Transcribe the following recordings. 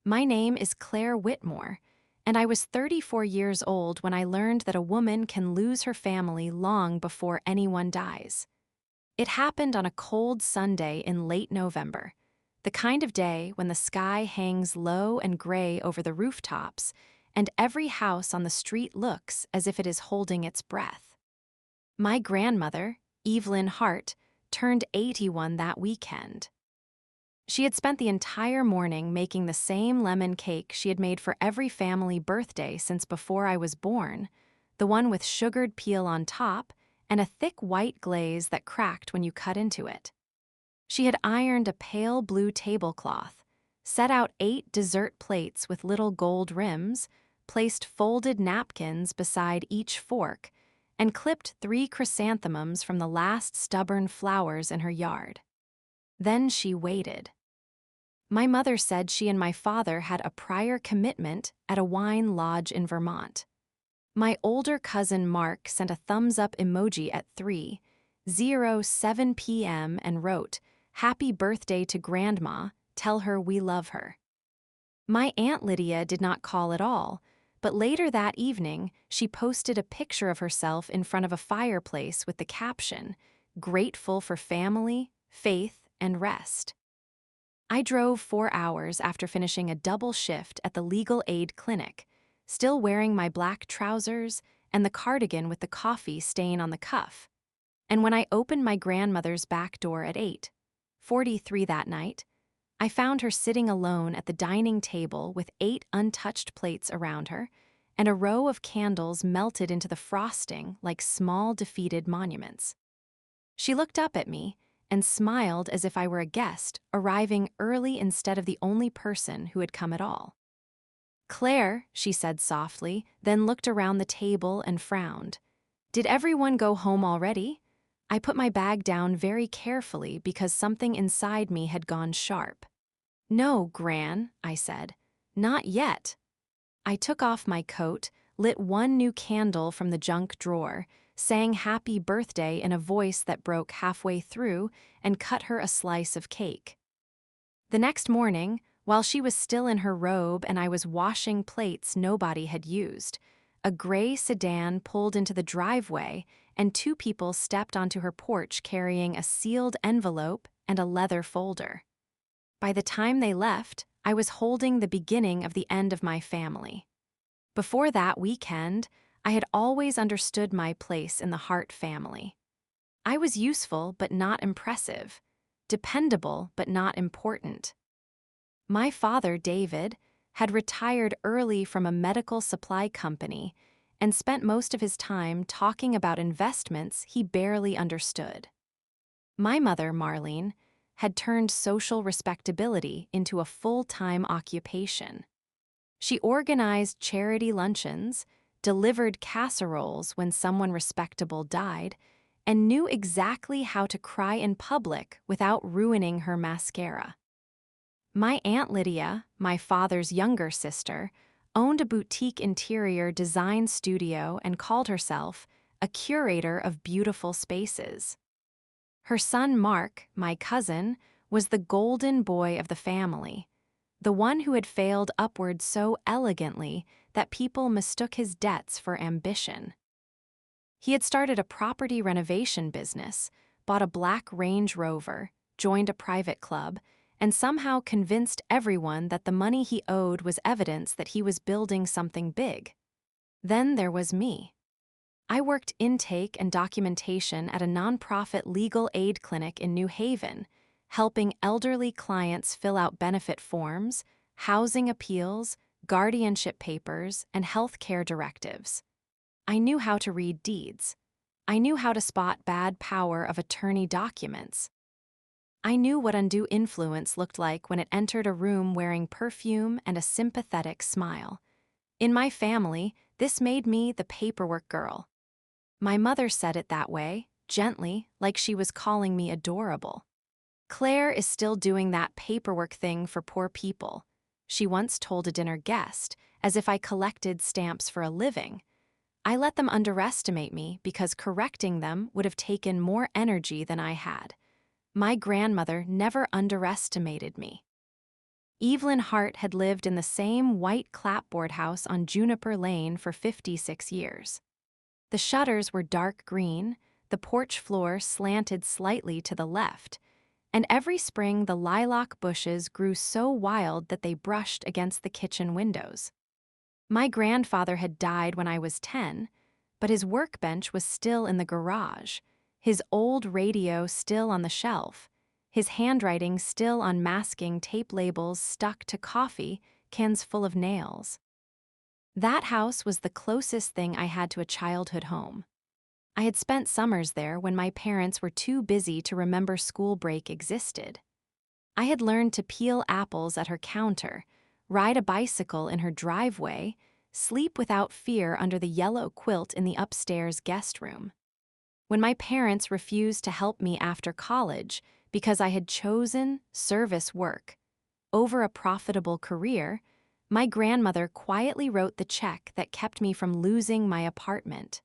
My name is Claire Whitmore, and I was 34 years old when I learned that a woman can lose her family long before anyone dies. It happened on a cold Sunday in late November, the kind of day when the sky hangs low and gray over the rooftops, and every house on the street looks as if it is holding its breath. My grandmother, Evelyn Hart, turned 81 that weekend. She had spent the entire morning making the same lemon cake she had made for every family birthday since before I was born, the one with sugared peel on top and a thick white glaze that cracked when you cut into it. She had ironed a pale blue tablecloth, set out 8 dessert plates with little gold rims, placed folded napkins beside each fork, and clipped 3 chrysanthemums from the last stubborn flowers in her yard. Then she waited. My mother said she and my father had a prior commitment at a wine lodge in Vermont. My older cousin Mark sent a thumbs-up emoji at 3:07 p.m. and wrote, "Happy birthday to Grandma, tell her we love her." My Aunt Lydia did not call at all, but later that evening she posted a picture of herself in front of a fireplace with the caption, "Grateful for family, faith, and rest." I drove 4 hours after finishing a double shift at the legal aid clinic, still wearing my black trousers and the cardigan with the coffee stain on the cuff. And when I opened my grandmother's back door at 8:43 that night, I found her sitting alone at the dining table with 8 untouched plates around her and a row of candles melted into the frosting like small defeated monuments. She looked up at me and smiled as if I were a guest, arriving early instead of the only person who had come at all. "Claire," she said softly, then looked around the table and frowned. "Did everyone go home already?" I put my bag down very carefully because something inside me had gone sharp. "No, Gran," I said. "Not yet." I took off my coat, lit 1 new candle from the junk drawer, sang happy birthday in a voice that broke halfway through, and cut her a slice of cake. The next morning, while she was still in her robe and I was washing plates nobody had used, a gray sedan pulled into the driveway and 2 people stepped onto her porch carrying a sealed envelope and a leather folder. By the time they left, I was holding the beginning of the end of my family. Before that weekend, I had always understood my place in the Hart family. I was useful but not impressive, dependable but not important. My father, David, had retired early from a medical supply company and spent most of his time talking about investments he barely understood. My mother, Marlene, had turned social respectability into a full-time occupation. She organized charity luncheons, delivered casseroles when someone respectable died, and knew exactly how to cry in public without ruining her mascara. My Aunt Lydia, my father's younger sister, owned a boutique interior design studio and called herself a curator of beautiful spaces. Her son Mark, my cousin, was the golden boy of the family, the one who had failed upward so elegantly that people mistook his debts for ambition. He had started a property renovation business, bought a black Range Rover, joined a private club, and somehow convinced everyone that the money he owed was evidence that he was building something big. Then there was me. I worked intake and documentation at a nonprofit legal aid clinic in New Haven, helping elderly clients fill out benefit forms, housing appeals, guardianship papers, and health care directives. I knew how to read deeds. I knew how to spot bad power of attorney documents. I knew what undue influence looked like when it entered a room wearing perfume and a sympathetic smile. In my family, this made me the paperwork girl. My mother said it that way, gently, like she was calling me adorable. "Claire is still doing that paperwork thing for poor people," she once told a dinner guest, as if I collected stamps for a living. I let them underestimate me because correcting them would have taken more energy than I had. My grandmother never underestimated me. Evelyn Hart had lived in the same white clapboard house on Juniper Lane for 56 years. The shutters were dark green, the porch floor slanted slightly to the left, and every spring the lilac bushes grew so wild that they brushed against the kitchen windows. My grandfather had died when I was 10, but his workbench was still in the garage, his old radio still on the shelf, his handwriting still on masking tape labels stuck to coffee cans full of nails. That house was the closest thing I had to a childhood home. I had spent summers there when my parents were too busy to remember school break existed. I had learned to peel apples at her counter, ride a bicycle in her driveway, sleep without fear under the yellow quilt in the upstairs guest room. When my parents refused to help me after college because I had chosen service work over a profitable career, my grandmother quietly wrote the check that kept me from losing my apartment.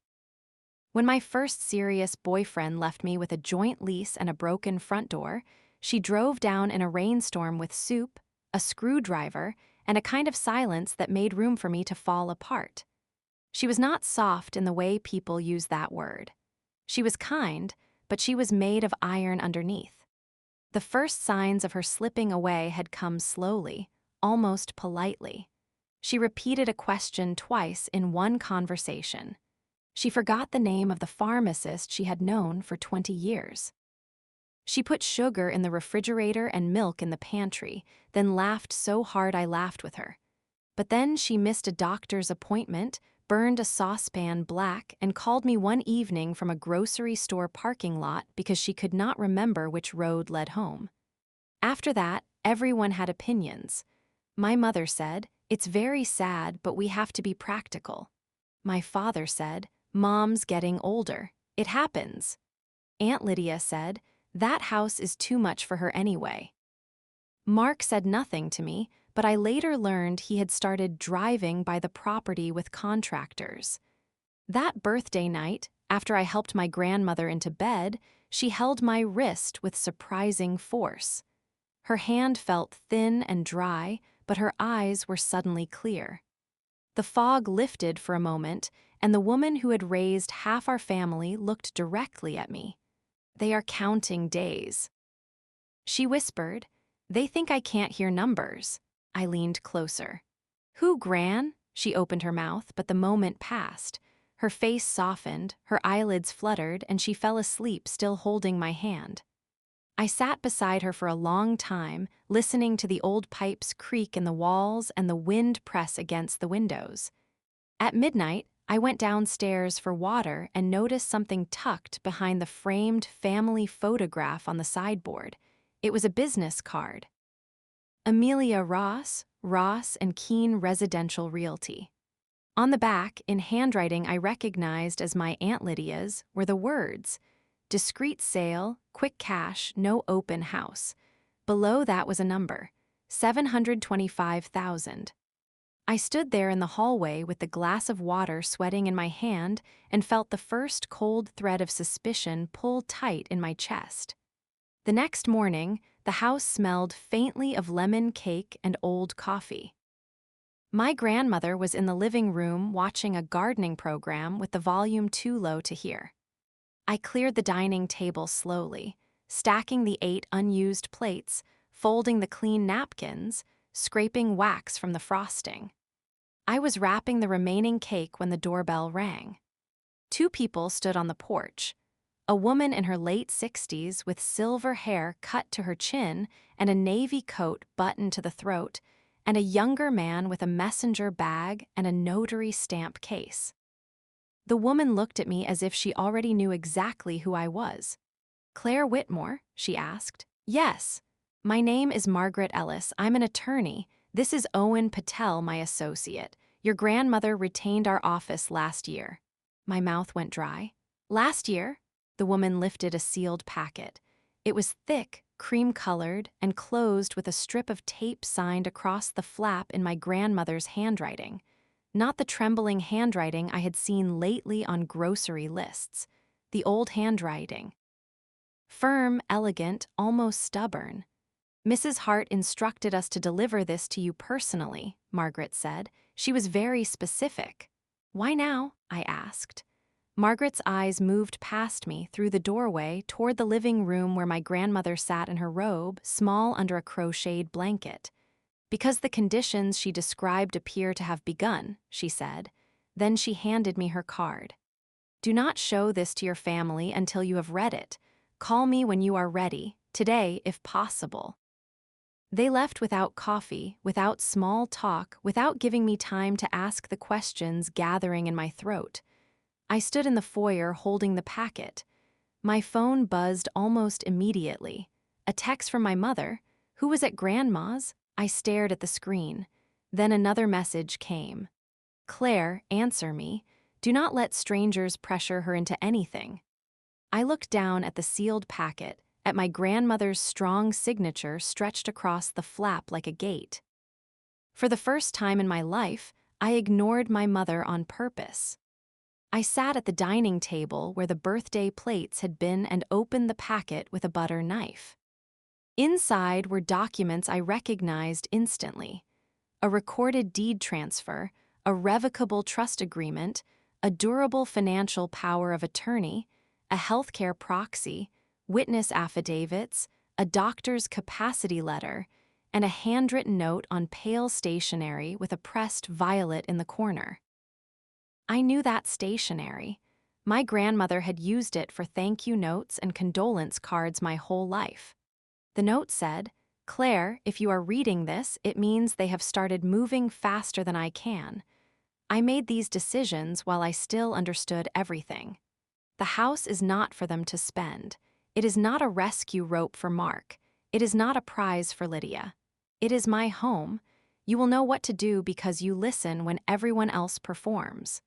When my first serious boyfriend left me with a joint lease and a broken front door, she drove down in a rainstorm with soup, a screwdriver, and a kind of silence that made room for me to fall apart. She was not soft in the way people use that word. She was kind, but she was made of iron underneath. The first signs of her slipping away had come slowly, almost politely. She repeated a question twice in one conversation. She forgot the name of the pharmacist she had known for 20 years. She put sugar in the refrigerator and milk in the pantry, then laughed so hard I laughed with her. But then she missed a doctor's appointment, burned a saucepan black, and called me one evening from a grocery store parking lot because she could not remember which road led home. After that, everyone had opinions. My mother said, "It's very sad, but we have to be practical." My father said, "Mom's getting older. It happens." Aunt Lydia said, "That house is too much for her anyway." Mark said nothing to me, but I later learned he had started driving by the property with contractors. That birthday night, after I helped my grandmother into bed, she held my wrist with surprising force. Her hand felt thin and dry, but her eyes were suddenly clear. The fog lifted for a moment, and the woman who had raised half our family looked directly at me. "They are counting days." She whispered, "They think I can't hear numbers." I leaned closer. "Who, Gran?" She opened her mouth, but the moment passed. Her face softened, her eyelids fluttered, and she fell asleep still holding my hand. I sat beside her for a long time, listening to the old pipes creak in the walls and the wind press against the windows. At midnight, I went downstairs for water and noticed something tucked behind the framed family photograph on the sideboard. It was a business card. Amelia Ross, Ross and Keene Residential Realty. On the back, in handwriting I recognized as my Aunt Lydia's, were the words, "Discreet sale, quick cash, no open house." Below that was a number, 725,000. I stood there in the hallway with the glass of water sweating in my hand and felt the first cold thread of suspicion pull tight in my chest. The next morning, the house smelled faintly of lemon cake and old coffee. My grandmother was in the living room watching a gardening program with the volume too low to hear. I cleared the dining table slowly, stacking the 8 unused plates, folding the clean napkins, scraping wax from the frosting. I was wrapping the remaining cake when the doorbell rang. 2 people stood on the porch. A woman in her late 60s with silver hair cut to her chin and a navy coat buttoned to the throat, and a younger man with a messenger bag and a notary stamp case. The woman looked at me as if she already knew exactly who I was. "Claire Whitmore?" she asked. "Yes. My name is Margaret Ellis. I'm an attorney. This is Owen Patel, my associate. Your grandmother retained our office last year." My mouth went dry. "Last year?" The woman lifted a sealed packet. It was thick, cream-colored, and closed with a strip of tape signed across the flap in my grandmother's handwriting. Not the trembling handwriting I had seen lately on grocery lists. The old handwriting. Firm, elegant, almost stubborn. Mrs. Hart instructed us to deliver this to you personally, Margaret said. She was very specific. Why now? I asked. Margaret's eyes moved past me through the doorway toward the living room where my grandmother sat in her robe, small under a crocheted blanket. Because the conditions she described appear to have begun, she said. Then she handed me her card. Do not show this to your family until you have read it. Call me when you are ready, today if possible. They left without coffee, without small talk, without giving me time to ask the questions gathering in my throat. I stood in the foyer holding the packet. My phone buzzed almost immediately. A text from my mother, who was at Grandma's. I stared at the screen. Then another message came. Claire, answer me. Do not let strangers pressure her into anything. I looked down at the sealed packet, at my grandmother's strong signature stretched across the flap like a gate. For the first time in my life, I ignored my mother on purpose. I sat at the dining table where the birthday plates had been and opened the packet with a butter knife. Inside were documents I recognized instantly. A recorded deed transfer, a revocable trust agreement, a durable financial power of attorney, a healthcare proxy, witness affidavits, a doctor's capacity letter, and a handwritten note on pale stationery with a pressed violet in the corner. I knew that stationery. My grandmother had used it for thank you notes and condolence cards my whole life. The note said, Claire, if you are reading this, it means they have started moving faster than I can. I made these decisions while I still understood everything. The house is not for them to spend. It is not a rescue rope for Mark. It is not a prize for Lydia. It is my home. You will know what to do because you listen when everyone else performs.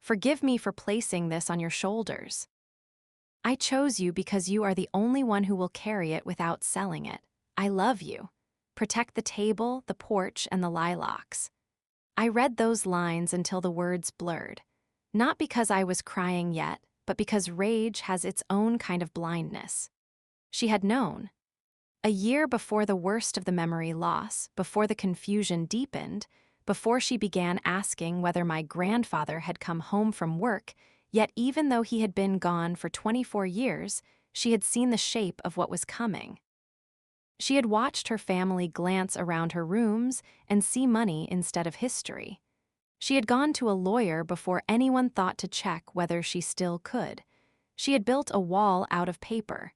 Forgive me for placing this on your shoulders. I chose you because you are the only one who will carry it without selling it. I love you. Protect the table, the porch, and the lilacs. I read those lines until the words blurred. Not because I was crying yet, but because rage has its own kind of blindness. She had known. A year before the worst of the memory loss, before the confusion deepened, before she began asking whether my grandfather had come home from work, yet even though he had been gone for 24 years, she had seen the shape of what was coming. She had watched her family glance around her rooms and see money instead of history. She had gone to a lawyer before anyone thought to check whether she still could. She had built a wall out of paper.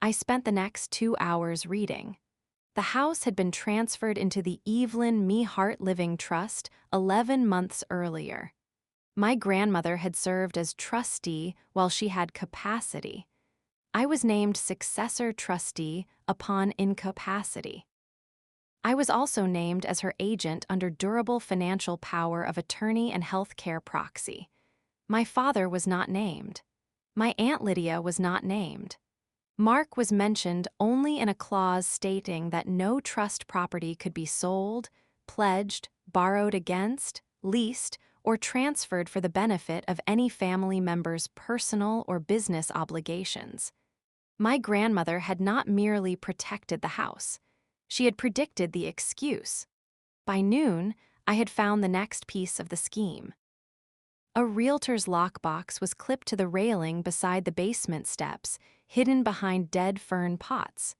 I spent the next 2 hours reading. The house had been transferred into the Evelyn Me Hart Living Trust 11 months earlier. My grandmother had served as trustee while she had capacity. I was named successor trustee upon incapacity. I was also named as her agent under durable financial power of attorney and healthcare proxy. My father was not named. My Aunt Lydia was not named. Mark was mentioned only in a clause stating that no trust property could be sold, pledged, borrowed against, leased, or transferred for the benefit of any family member's personal or business obligations. My grandmother had not merely protected the house. She had predicted the excuse. By noon, I had found the next piece of the scheme. A realtor's lockbox was clipped to the railing beside the basement steps, hidden behind dead fern pots.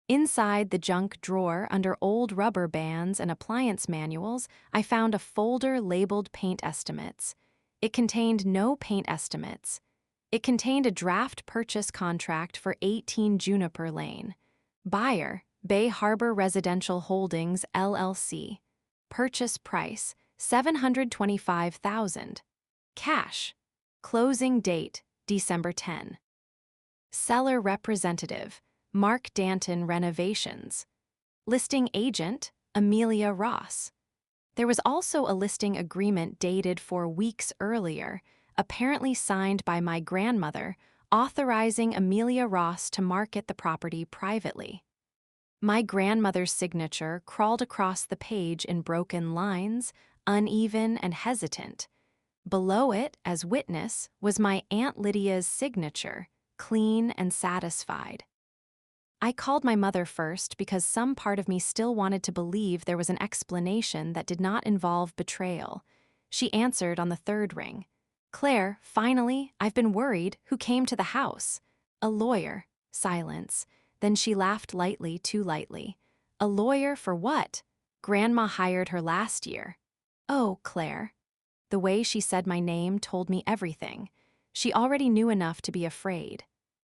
Inside the junk drawer under old rubber bands and appliance manuals, I found a folder labeled paint estimates. It contained no paint estimates. It contained a draft purchase contract for 18 Juniper Lane. Buyer, Bay Harbor Residential Holdings, LLC. Purchase price, $725,000. Cash. Closing date, December 10. Seller representative, Mark Danton Renovations. Listing agent, Amelia Ross. There was also a listing agreement dated 4 weeks earlier, apparently signed by my grandmother, authorizing Amelia Ross to market the property privately. My grandmother's signature crawled across the page in broken lines, uneven and hesitant. Below it, as witness, was my Aunt Lydia's signature, clean and satisfied. I called my mother first because some part of me still wanted to believe there was an explanation that did not involve betrayal. She answered on the third ring. Claire, finally, I've been worried. Who came to the house? A lawyer. Silence. Then she laughed lightly, too lightly. A lawyer for what? Grandma hired her last year. Oh, Claire. The way she said my name told me everything. She already knew enough to be afraid.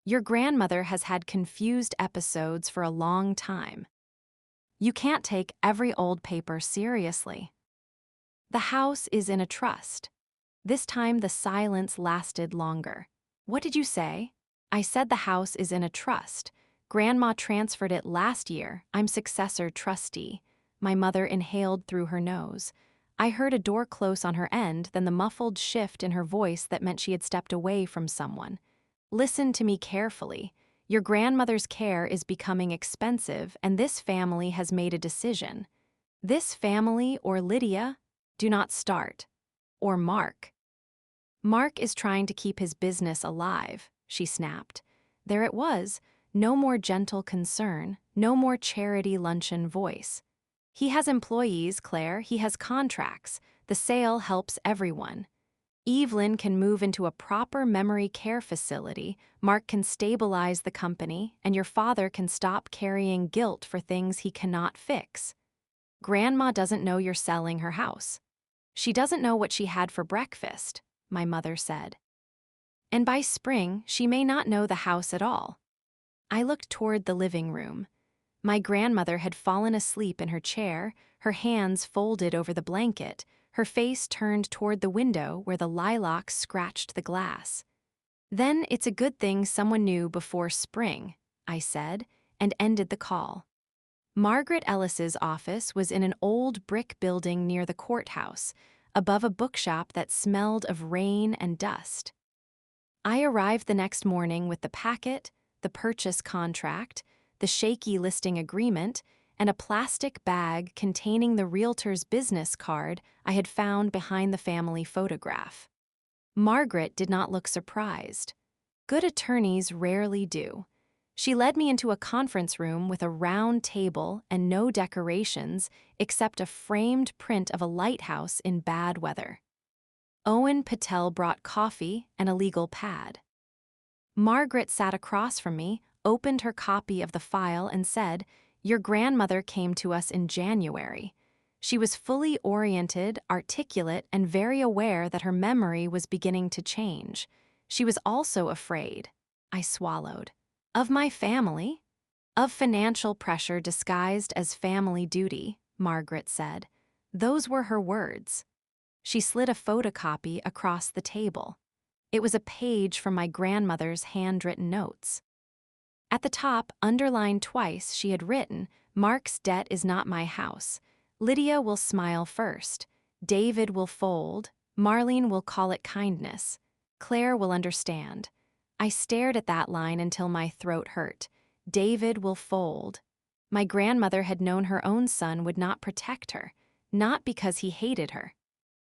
Your grandmother has had confused episodes for a long time. You can't take every old paper seriously. The house is in a trust. This time the silence lasted longer. What did you say? I said the house is in a trust. Grandma transferred it last year. I'm successor trustee. My mother inhaled through her nose. I heard a door close on her end, then the muffled shift in her voice that meant she had stepped away from someone. Listen to me carefully. Your grandmother's care is becoming expensive, and this family has made a decision. This family or Lydia, do not start. Or Mark. Mark is trying to keep his business alive, she snapped. There it was, no more gentle concern, no more charity luncheon voice. He has employees, Claire, he has contracts. The sale helps everyone. Evelyn can move into a proper memory care facility, Mark can stabilize the company, and your father can stop carrying guilt for things he cannot fix. Grandma doesn't know you're selling her house. She doesn't know what she had for breakfast, my mother said. And by spring, she may not know the house at all. I looked toward the living room. My grandmother had fallen asleep in her chair, her hands folded over the blanket, her face turned toward the window where the lilacs scratched the glass. Then it's a good thing someone knew before spring, I said, and ended the call. Margaret Ellis's office was in an old brick building near the courthouse, above a bookshop that smelled of rain and dust. I arrived the next morning with the packet, the purchase contract, the shaky listing agreement, and a plastic bag containing the realtor's business card I had found behind the family photograph. Margaret did not look surprised. Good attorneys rarely do. She led me into a conference room with a round table and no decorations except a framed print of a lighthouse in bad weather. Owen Patel brought coffee and a legal pad. Margaret sat across from me, opened her copy of the file and said, Your grandmother came to us in January. She was fully oriented, articulate, and very aware that her memory was beginning to change. She was also afraid. I swallowed. Of my family? Of financial pressure disguised as family duty, Margaret said. Those were her words. She slid a photocopy across the table. It was a page from my grandmother's handwritten notes. At the top, underlined twice, she had written, Mark's debt is not my house. Lydia will smile first. David will fold. Marlene will call it kindness. Claire will understand. I stared at that line until my throat hurt. David will fold. My grandmother had known her own son would not protect her, not because he hated her,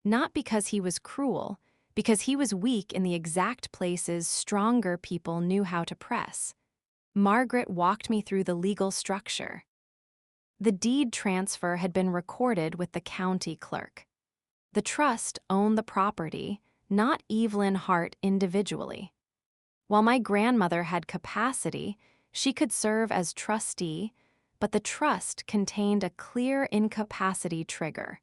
not because he was cruel, because he was weak in the exact places stronger people knew how to press. Margaret walked me through the legal structure. The deed transfer had been recorded with the county clerk. The trust owned the property, not Evelyn Hart individually. While my grandmother had capacity, she could serve as trustee, but the trust contained a clear incapacity trigger.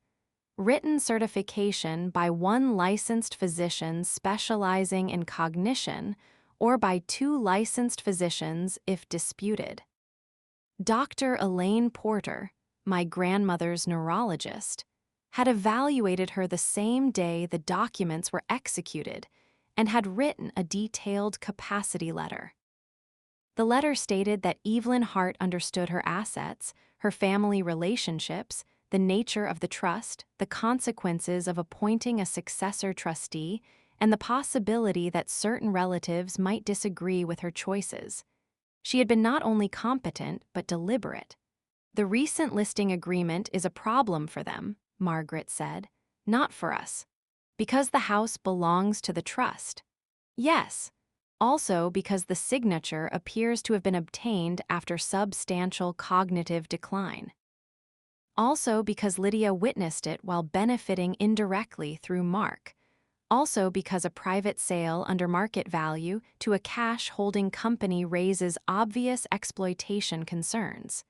Written certification by one licensed physician specializing in cognition or by two licensed physicians if disputed. Dr. Elaine Porter, my grandmother's neurologist, had evaluated her the same day the documents were executed and had written a detailed capacity letter. The letter stated that Evelyn Hart understood her assets, her family relationships, the nature of the trust, the consequences of appointing a successor trustee, and the possibility that certain relatives might disagree with her choices. She had been not only competent, but deliberate. The recent listing agreement is a problem for them, Margaret said, not for us. Because the house belongs to the trust. Yes. Also because the signature appears to have been obtained after substantial cognitive decline. Also because Lydia witnessed it while benefiting indirectly through Mark. Also because a private sale under market value to a cash-holding company raises obvious exploitation concerns.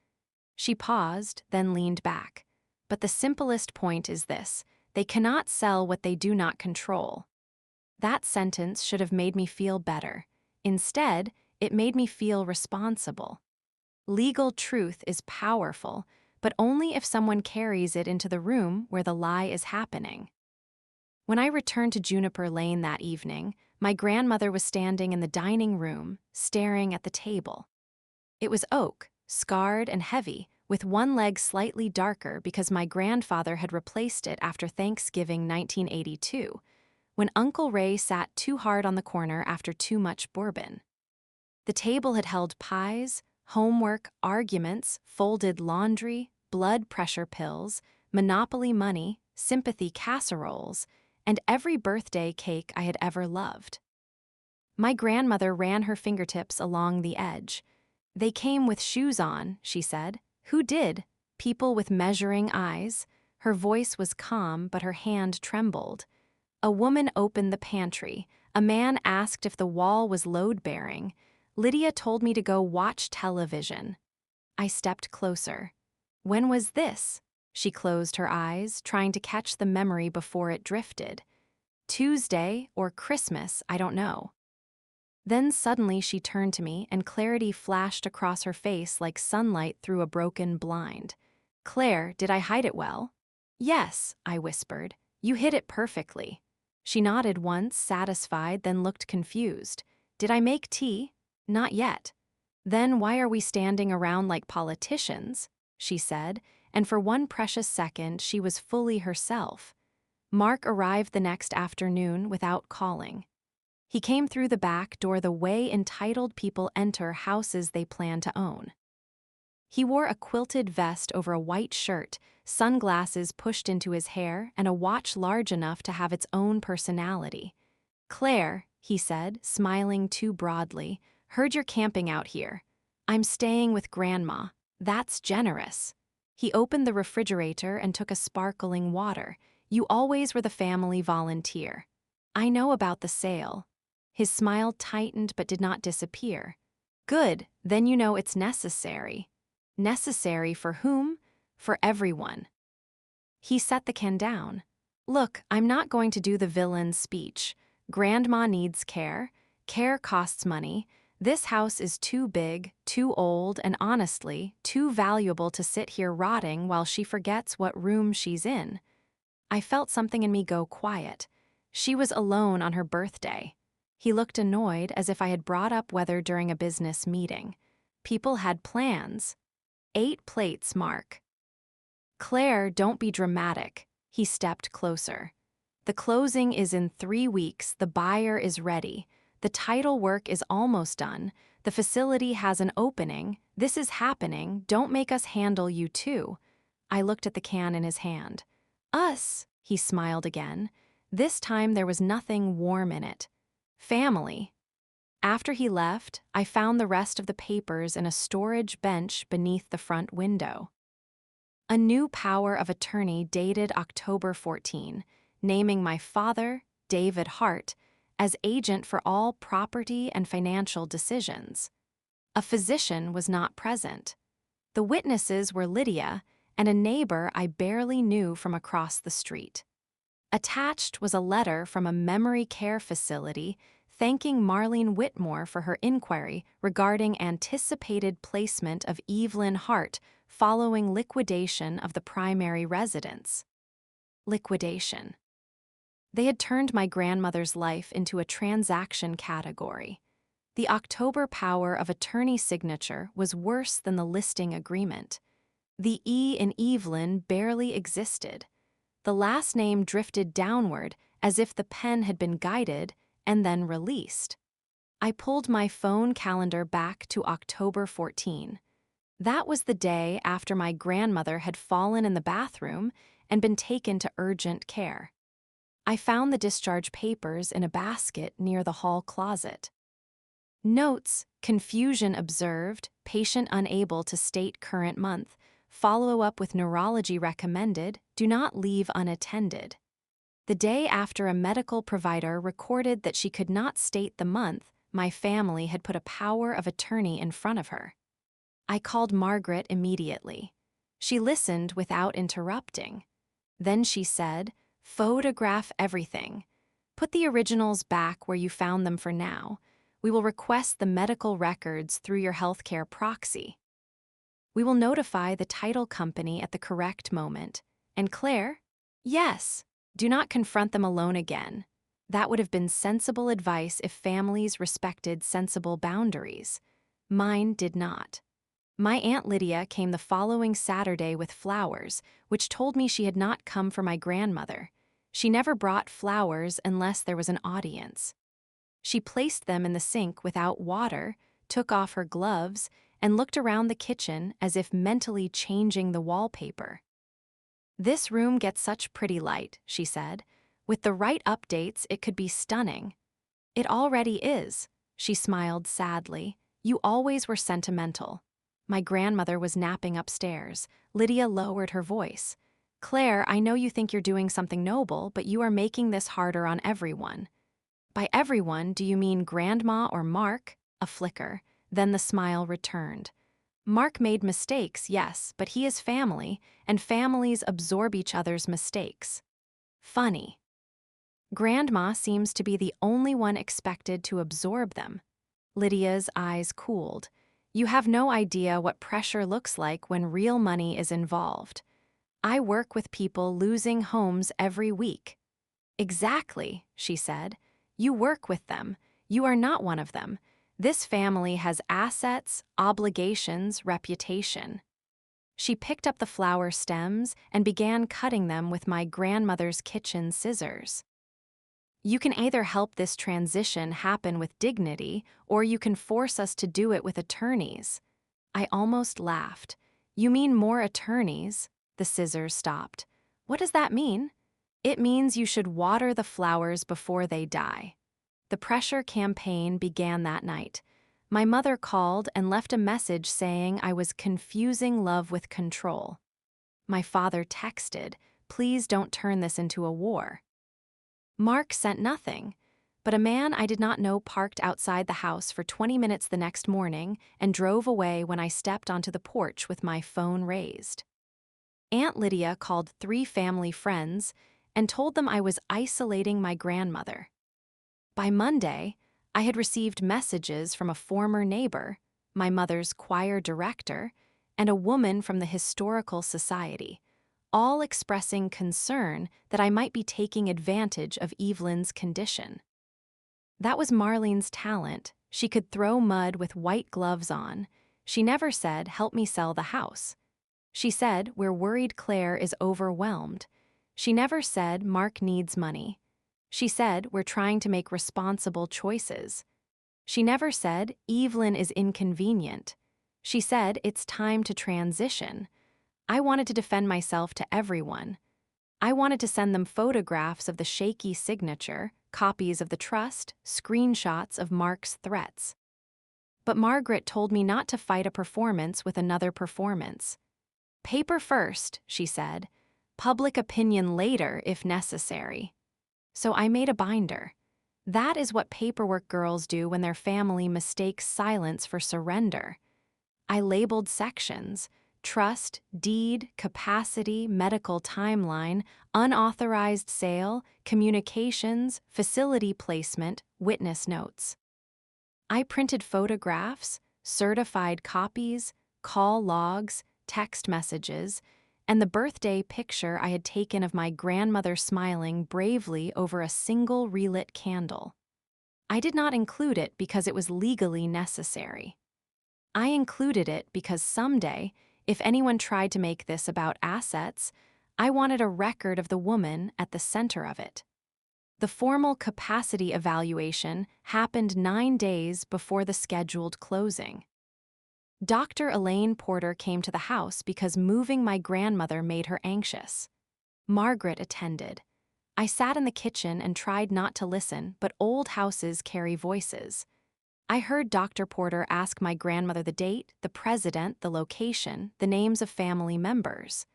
She paused, then leaned back. But the simplest point is this: they cannot sell what they do not control. That sentence should have made me feel better. Instead, it made me feel responsible. Legal truth is powerful, but only if someone carries it into the room where the lie is happening. When I returned to Juniper Lane that evening, my grandmother was standing in the dining room, staring at the table. It was oak, scarred and heavy, with one leg slightly darker because my grandfather had replaced it after Thanksgiving 1982, when Uncle Ray sat too hard on the corner after too much bourbon. The table had held pies, homework, arguments, folded laundry, blood pressure pills, Monopoly money, sympathy casseroles, and every birthday cake I had ever loved. My grandmother ran her fingertips along the edge. "They came with shoes on," she said. "Who did? People with measuring eyes." Her voice was calm, but her hand trembled. A woman opened the pantry. A man asked if the wall was load-bearing. Lydia told me to go watch television. I stepped closer. When was this? She closed her eyes, trying to catch the memory before it drifted. Tuesday or Christmas, I don't know. Then suddenly she turned to me, and clarity flashed across her face like sunlight through a broken blind. "Claire, did I hide it well?" "Yes," I whispered. "You hid it perfectly." She nodded once, satisfied, then looked confused. "Did I make tea?" "Not yet." "Then why are we standing around like politicians?" she said, and for one precious second she was fully herself. Mark arrived the next afternoon without calling. He came through the back door the way entitled people enter houses they plan to own. He wore a quilted vest over a white shirt, sunglasses pushed into his hair, and a watch large enough to have its own personality. "Claire," he said, smiling too broadly, "heard you're camping out here. I'm staying with Grandma. That's generous." He opened the refrigerator and took a sparkling water. "You always were the family volunteer." "I know about the sale." His smile tightened but did not disappear. "Good, then you know it's necessary." "Necessary for whom?" "For everyone." He set the can down. "Look, I'm not going to do the villain's speech. Grandma needs care. Care costs money. This house is too big, too old, and honestly, too valuable to sit here rotting while she forgets what room she's in." I felt something in me go quiet. She was alone on her birthday. He looked annoyed, as if I had brought up weather during a business meeting. People had plans. 8 plates, Mark. "Claire, don't be dramatic." He stepped closer. "The closing is in 3 weeks. The buyer is ready. The title work is almost done. The facility has an opening. This is happening. Don't make us handle you too." I looked at the can in his hand. "Us," he smiled again. This time there was nothing warm in it. "Family." After he left, I found the rest of the papers in a storage bench beneath the front window. A new power of attorney dated October 14, naming my father, David Hart, as agent for all property and financial decisions. A physician was not present. The witnesses were Lydia and a neighbor I barely knew from across the street. Attached was a letter from a memory care facility thanking Marlene Whitmore for her inquiry regarding anticipated placement of Evelyn Hart following liquidation of the primary residence. Liquidation. They had turned my grandmother's life into a transaction category. The October power of attorney signature was worse than the listing agreement. The E in Evelyn barely existed. The last name drifted downward as if the pen had been guided and then released. I pulled my phone calendar back to October 14. That was the day after my grandmother had fallen in the bathroom and been taken to urgent care. I found the discharge papers in a basket near the hall closet. Notes: confusion observed, patient unable to state current month, follow up with neurology recommended, do not leave unattended. The day after a medical provider recorded that she could not state the month, my family had put a power of attorney in front of her. I called Margaret immediately. She listened without interrupting. Then she said, "Photograph everything. Put the originals back where you found them for now. We will request the medical records through your healthcare proxy. We will notify the title company at the correct moment. And Claire?" "Yes. Do not confront them alone again." That would have been sensible advice if families respected sensible boundaries. Mine did not. My Aunt Lydia came the following Saturday with flowers, which told me she had not come for my grandmother. She never brought flowers unless there was an audience. She placed them in the sink without water, took off her gloves, and looked around the kitchen as if mentally changing the wallpaper. "This room gets such pretty light," she said. "With the right updates, it could be stunning." "It already is," she smiled sadly. "You always were sentimental." My grandmother was napping upstairs. Lydia lowered her voice. "Claire, I know you think you're doing something noble, but you are making this harder on everyone." "By everyone, do you mean Grandma or Mark?" A flicker. Then the smile returned. "Mark made mistakes, yes, but he is family, and families absorb each other's mistakes." Funny. Grandma seems to be the only one expected to absorb them. Lydia's eyes cooled. "You have no idea what pressure looks like when real money is involved. I work with people losing homes every week." "Exactly," she said. "You work with them. You are not one of them. This family has assets, obligations, reputation." She picked up the flower stems and began cutting them with my grandmother's kitchen scissors. "You can either help this transition happen with dignity, or you can force us to do it with attorneys." I almost laughed. "You mean more attorneys?" The scissors stopped. "What does that mean?" "It means you should water the flowers before they die." The pressure campaign began that night. My mother called and left a message saying I was confusing love with control. My father texted, "Please don't turn this into a war." Mark sent nothing, but a man I did not know parked outside the house for 20 minutes the next morning and drove away when I stepped onto the porch with my phone raised. Aunt Lydia called 3 family friends and told them I was isolating my grandmother. By Monday, I had received messages from a former neighbor, my mother's choir director, and a woman from the Historical Society, all expressing concern that I might be taking advantage of Evelyn's condition. That was Marlene's talent. She could throw mud with white gloves on. She never said, "Help me sell the house." She said, "We're worried Claire is overwhelmed." She never said, "Mark needs money." She said, "We're trying to make responsible choices." She never said, "Evelyn is inconvenient." She said, "It's time to transition." I wanted to defend myself to everyone. I wanted to send them photographs of the shaky signature, copies of the trust, screenshots of Mark's threats. But Margaret told me not to fight a performance with another performance. "Paper first," she said. "Public opinion later if necessary." So I made a binder. That is what paperwork girls do when their family mistakes silence for surrender. I labeled sections: trust, deed, capacity, medical timeline, unauthorized sale, communications, facility placement, witness notes. I printed photographs, certified copies, call logs, text messages, and the birthday picture I had taken of my grandmother smiling bravely over a single relit candle. I did not include it because it was legally necessary. I included it because someday, if anyone tried to make this about assets, I wanted a record of the woman at the center of it. The formal capacity evaluation happened 9 days before the scheduled closing. Dr. Elaine Porter came to the house because moving my grandmother made her anxious. Margaret attended. I sat in the kitchen and tried not to listen, but old houses carry voices. I heard Dr. Porter ask my grandmother the date, the president, the location, the names of family members.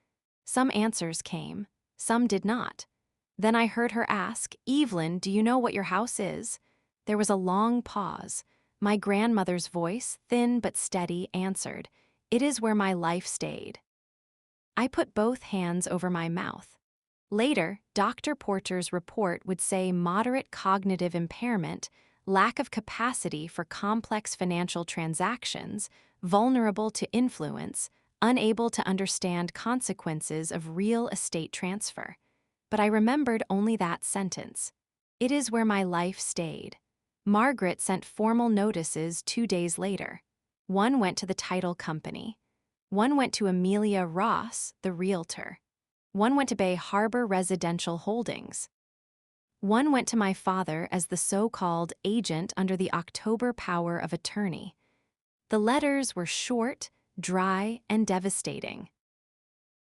Some answers came, some did not. Then I heard her ask, "Evelyn, do you know what your house is?" There was a long pause. My grandmother's voice, thin but steady, answered, "It is where my life stayed." I put both hands over my mouth. Later, Dr. Porter's report would say moderate cognitive impairment, lack of capacity for complex financial transactions, vulnerable to influence, unable to understand consequences of real estate transfer. But I remembered only that sentence. It is where my life stayed. Margaret sent formal notices 2 days later. One went to the title company. One went to Amelia Ross, the realtor. One went to Bay Harbor Residential Holdings. One went to my father as the so-called agent under the October power of attorney. The letters were short, dry, and devastating.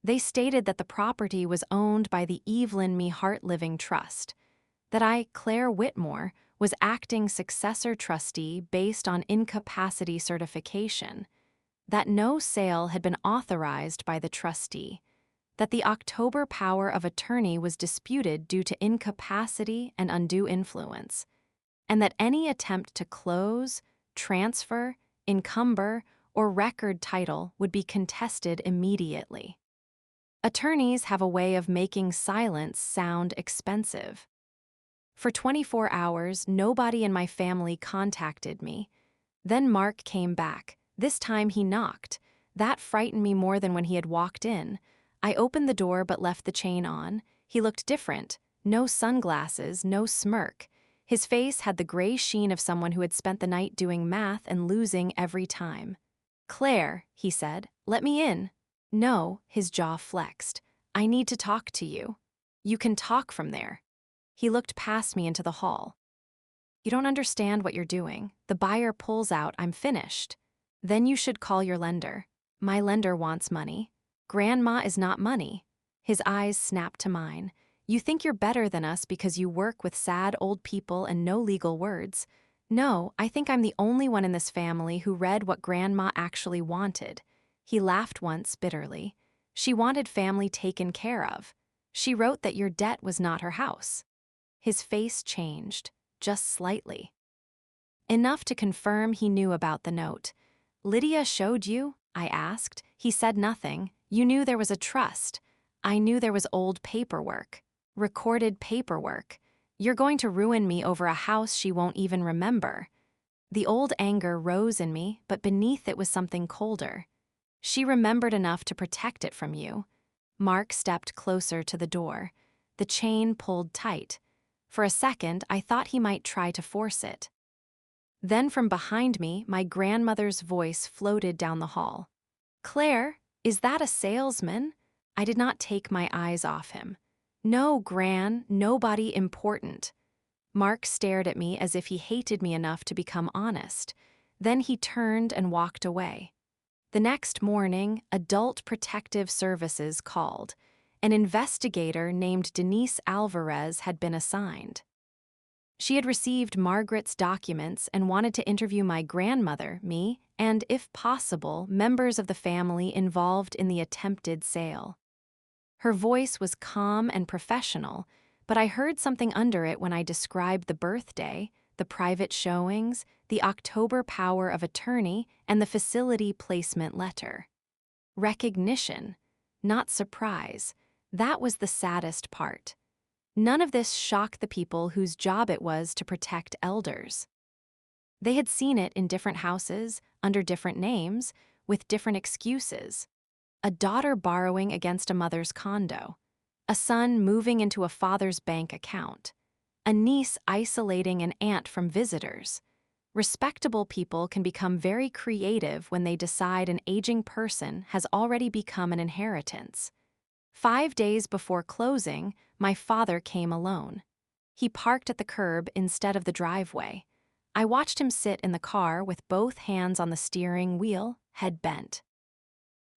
They stated that the property was owned by the Evelyn Me Hart Living Trust, that I, Claire Whitmore, was acting successor trustee based on incapacity certification, that no sale had been authorized by the trustee, that the October power of attorney was disputed due to incapacity and undue influence, and that any attempt to close, transfer, encumber, or record title would be contested immediately. Attorneys have a way of making silence sound expensive. For 24 hours, nobody in my family contacted me. Then Mark came back. This time he knocked. That frightened me more than when he had walked in. I opened the door but left the chain on. He looked different. No sunglasses, no smirk. His face had the gray sheen of someone who had spent the night doing math and losing every time. "Claire," he said, "let me in." "No," his jaw flexed. "I need to talk to you." "You can talk from there." He looked past me into the hall. "You don't understand what you're doing. The buyer pulls out, I'm finished. Then you should call your lender. My lender wants money. Grandma is not money." His eyes snapped to mine. "You think you're better than us because you work with sad old people and no legal words. No, I think I'm the only one in this family who read what Grandma actually wanted." He laughed once bitterly. "She wanted family taken care of. She wrote that your debt was not her house." His face changed, just slightly. Enough to confirm he knew about the note. "Lydia showed you?" I asked. He said nothing. "You knew there was a trust." "I knew there was old paperwork. Recorded paperwork. You're going to ruin me over a house she won't even remember." The old anger rose in me, but beneath it was something colder. "She remembered enough to protect it from you." Mark stepped closer to the door. The chain pulled tight. For a second, I thought he might try to force it. Then from behind me, my grandmother's voice floated down the hall. "Claire, is that a salesman?" I did not take my eyes off him. "No, Gran, nobody important." Mark stared at me as if he hated me enough to become honest. Then he turned and walked away. The next morning, Adult Protective Services called. An investigator named Denise Alvarez had been assigned. She had received Margaret's documents and wanted to interview my grandmother, me, and, if possible, members of the family involved in the attempted sale. Her voice was calm and professional, but I heard something under it when I described the birthday, the private showings, the October power of attorney, and the facility placement letter. Recognition, not surprise. That was the saddest part. None of this shocked the people whose job it was to protect elders. They had seen it in different houses, under different names, with different excuses. A daughter borrowing against a mother's condo. A son moving into a father's bank account. A niece isolating an aunt from visitors. Respectable people can become very creative when they decide an aging person has already become an inheritance. 5 days before closing, my father came alone. He parked at the curb instead of the driveway. I watched him sit in the car with both hands on the steering wheel, head bent.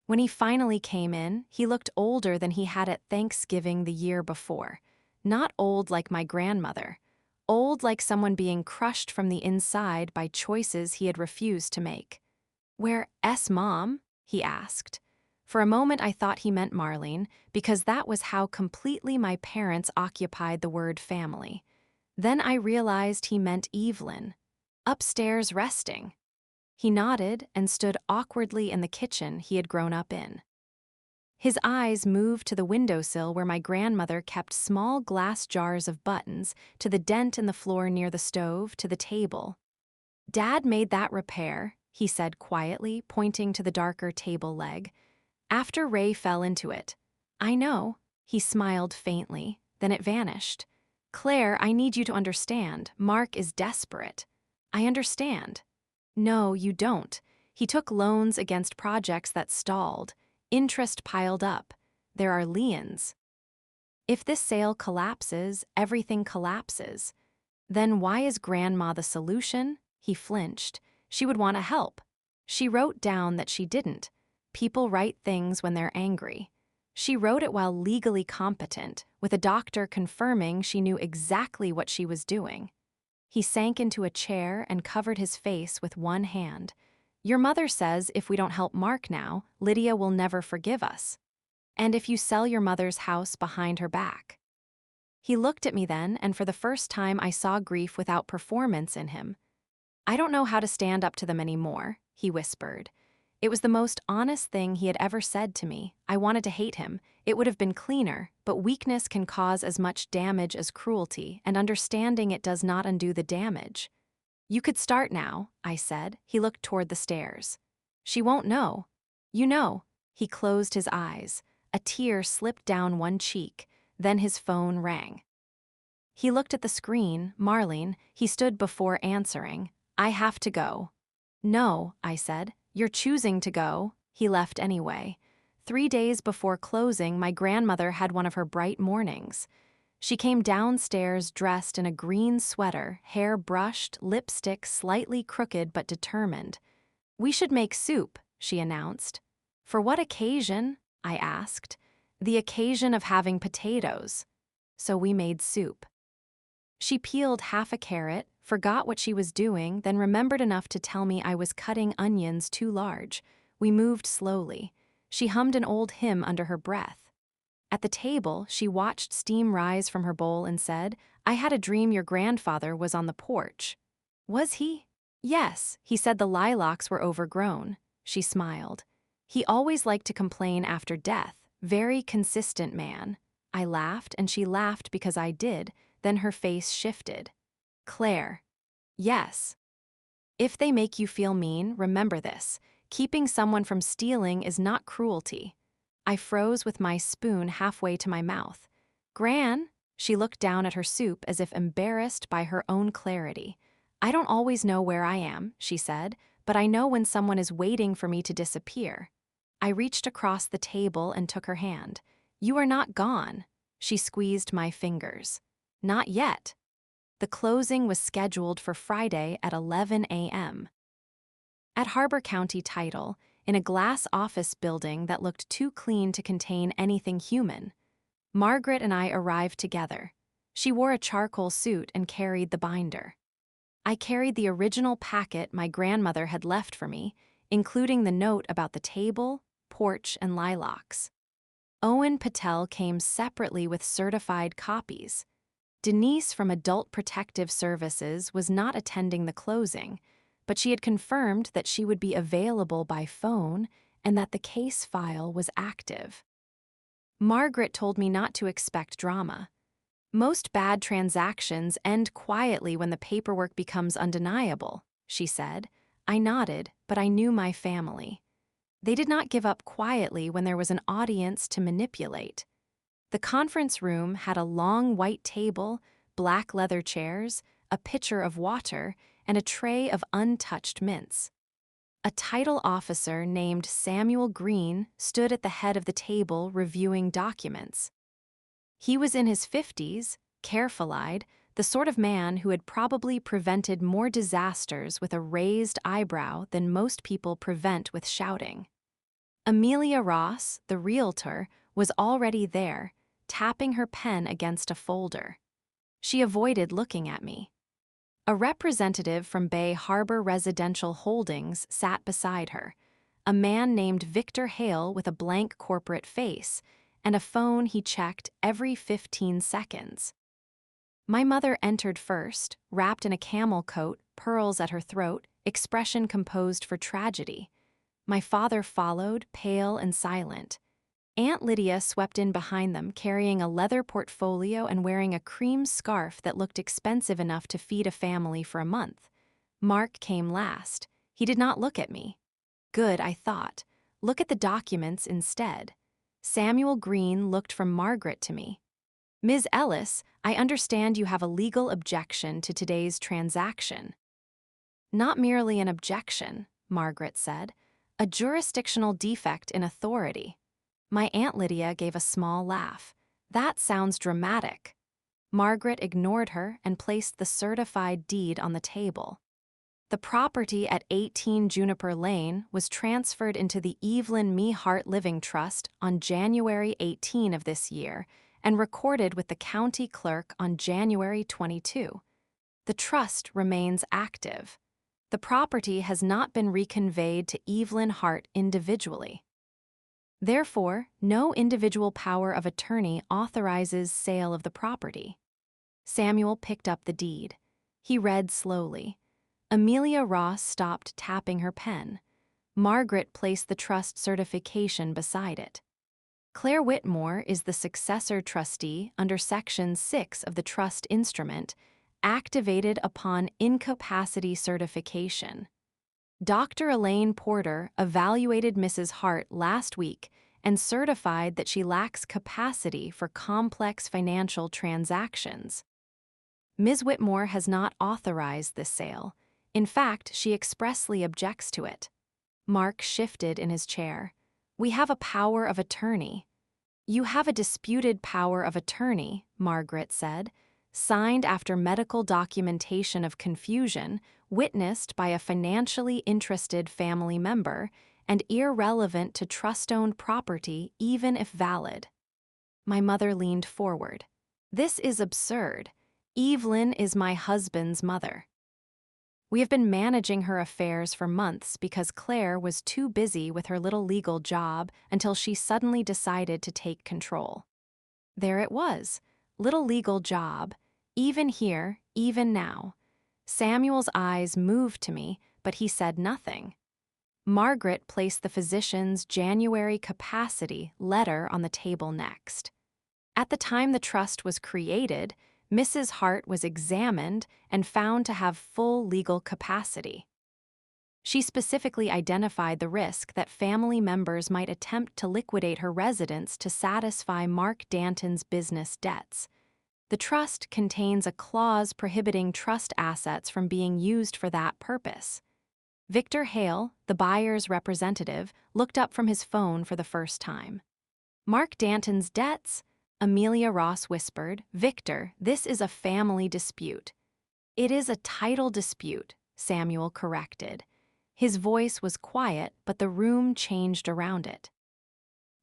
When he finally came in, he looked older than he had at Thanksgiving the year before. Not old like my grandmother. old like someone being crushed from the inside by choices he had refused to make. "Where's Mom?" he asked. For a moment I thought he meant Marlene, because that was how completely my parents occupied the word family. Then I realized he meant Evelyn. "Upstairs resting." He nodded and stood awkwardly in the kitchen he had grown up in. His eyes moved to the windowsill where my grandmother kept small glass jars of buttons, to the dent in the floor near the stove, to the table. "Dad made that repair," he said quietly, pointing to the darker table leg, "after Ray fell into it." "I know." He smiled faintly, then it vanished. "Claire, I need you to understand. Mark is desperate." "I understand." "No, you don't. He took loans against projects that stalled. Interest piled up. There are liens. If this sale collapses, everything collapses. Then why is Grandma the solution?" He flinched. "She would want to help." She wrote down that she didn't. People write things when they're angry. She wrote it while legally competent, with a doctor confirming she knew exactly what she was doing. He sank into a chair and covered his face with one hand. "Your mother says if we don't help Mark now, Lydia will never forgive us. And if you sell your mother's house behind her back." He looked at me then, and for the first time I saw grief without performance in him. "I don't know how to stand up to them anymore," he whispered. It was the most honest thing he had ever said to me. I wanted to hate him. It would have been cleaner, but weakness can cause as much damage as cruelty, and understanding it does not undo the damage. "You could start now," I said. He looked toward the stairs. "She won't know." "You know." He closed his eyes. A tear slipped down one cheek. Then his phone rang. He looked at the screen. "Marlene." He stood before answering. "I have to go." "No," I said. "You're choosing to go." He left anyway. 3 days before closing, my grandmother had one of her bright mornings. She came downstairs dressed in a green sweater, hair brushed, lipstick slightly crooked but determined. "We should make soup," she announced. "For what occasion?" I asked. "The occasion of having potatoes." So we made soup. She peeled half a carrot, forgot what she was doing, then remembered enough to tell me I was cutting onions too large. We moved slowly. She hummed an old hymn under her breath. At the table, she watched steam rise from her bowl and said, "I had a dream your grandfather was on the porch." "Was he?" "Yes, he said the lilacs were overgrown." She smiled. "He always liked to complain after death. Very consistent man." I laughed, and she laughed because I did. Then her face shifted. "Claire." "Yes." "If they make you feel mean, remember this. Keeping someone from stealing is not cruelty." I froze with my spoon halfway to my mouth. "Gran?" She looked down at her soup as if embarrassed by her own clarity. "I don't always know where I am," she said, "but I know when someone is waiting for me to disappear." I reached across the table and took her hand. "You are not gone." She squeezed my fingers. "Not yet." The closing was scheduled for Friday at 11 a.m. At Harbor County Title, in a glass office building that looked too clean to contain anything human. Margaret and I arrived together. She wore a charcoal suit and carried the binder. I carried the original packet my grandmother had left for me, including the note about the table, porch, and lilacs. Owen Patel came separately with certified copies. Denise from Adult Protective Services was not attending the closing, but she had confirmed that she would be available by phone and that the case file was active. Margaret told me not to expect drama. "Most bad transactions end quietly when the paperwork becomes undeniable," she said. I nodded, but I knew my family. They did not give up quietly when there was an audience to manipulate. The conference room had a long white table, black leather chairs, a pitcher of water, and a tray of untouched mints. A title officer named Samuel Green stood at the head of the table reviewing documents. He was in his 50s, careful-eyed, the sort of man who had probably prevented more disasters with a raised eyebrow than most people prevent with shouting. Amelia Ross, the realtor, was already there, tapping her pen against a folder. She avoided looking at me. A representative from Bay Harbor Residential Holdings sat beside her, a man named Victor Hale with a blank corporate face and a phone he checked every 15 seconds. My mother entered first, wrapped in a camel coat, pearls at her throat, expression composed for tragedy. My father followed, pale and silent. Aunt Lydia swept in behind them, carrying a leather portfolio and wearing a cream scarf that looked expensive enough to feed a family for a month. Mark came last. He did not look at me. Good, I thought. Look at the documents instead. Samuel Green looked from Margaret to me. Ms. Ellis, I understand you have a legal objection to today's transaction. Not merely an objection, Margaret said. A jurisdictional defect in authority. My Aunt Lydia gave a small laugh. That sounds dramatic. Margaret ignored her and placed the certified deed on the table. The property at 18 Juniper Lane was transferred into the Evelyn Me Hart Living Trust on January 18 of this year and recorded with the county clerk on January 22. The trust remains active. The property has not been reconveyed to Evelyn Hart individually. Therefore, no individual power of attorney authorizes sale of the property. Samuel picked up the deed. He read slowly. Amelia Ross stopped tapping her pen. Margaret placed the trust certification beside it. Claire Whitmore is the successor trustee under Section 6 of the trust instrument, activated upon incapacity certification. Dr. Elaine Porter evaluated Mrs. Hart last week and certified that she lacks capacity for complex financial transactions. Ms. Whitmore has not authorized this sale. In fact, she expressly objects to it. Mark shifted in his chair. We have a power of attorney. You have a disputed power of attorney, Margaret said, signed after medical documentation of confusion, witnessed by a financially interested family member, and irrelevant to trust-owned property even if valid. My mother leaned forward. This is absurd. Evelyn is my husband's mother. We have been managing her affairs for months because Claire was too busy with her little legal job until she suddenly decided to take control. There it was, little legal job, even here, even now. Samuel's eyes moved to me, but he said nothing. Margaret placed the physician's January capacity letter on the table next. At the time the trust was created, Mrs. Hart was examined and found to have full legal capacity. She specifically identified the risk that family members might attempt to liquidate her residence to satisfy Mark Danton's business debts. The trust contains a clause prohibiting trust assets from being used for that purpose. Victor Hale, the buyer's representative, looked up from his phone for the first time. Mark Danton's debts? Amelia Ross whispered. Victor, this is a family dispute. It is a title dispute, Samuel corrected. His voice was quiet, but the room changed around it.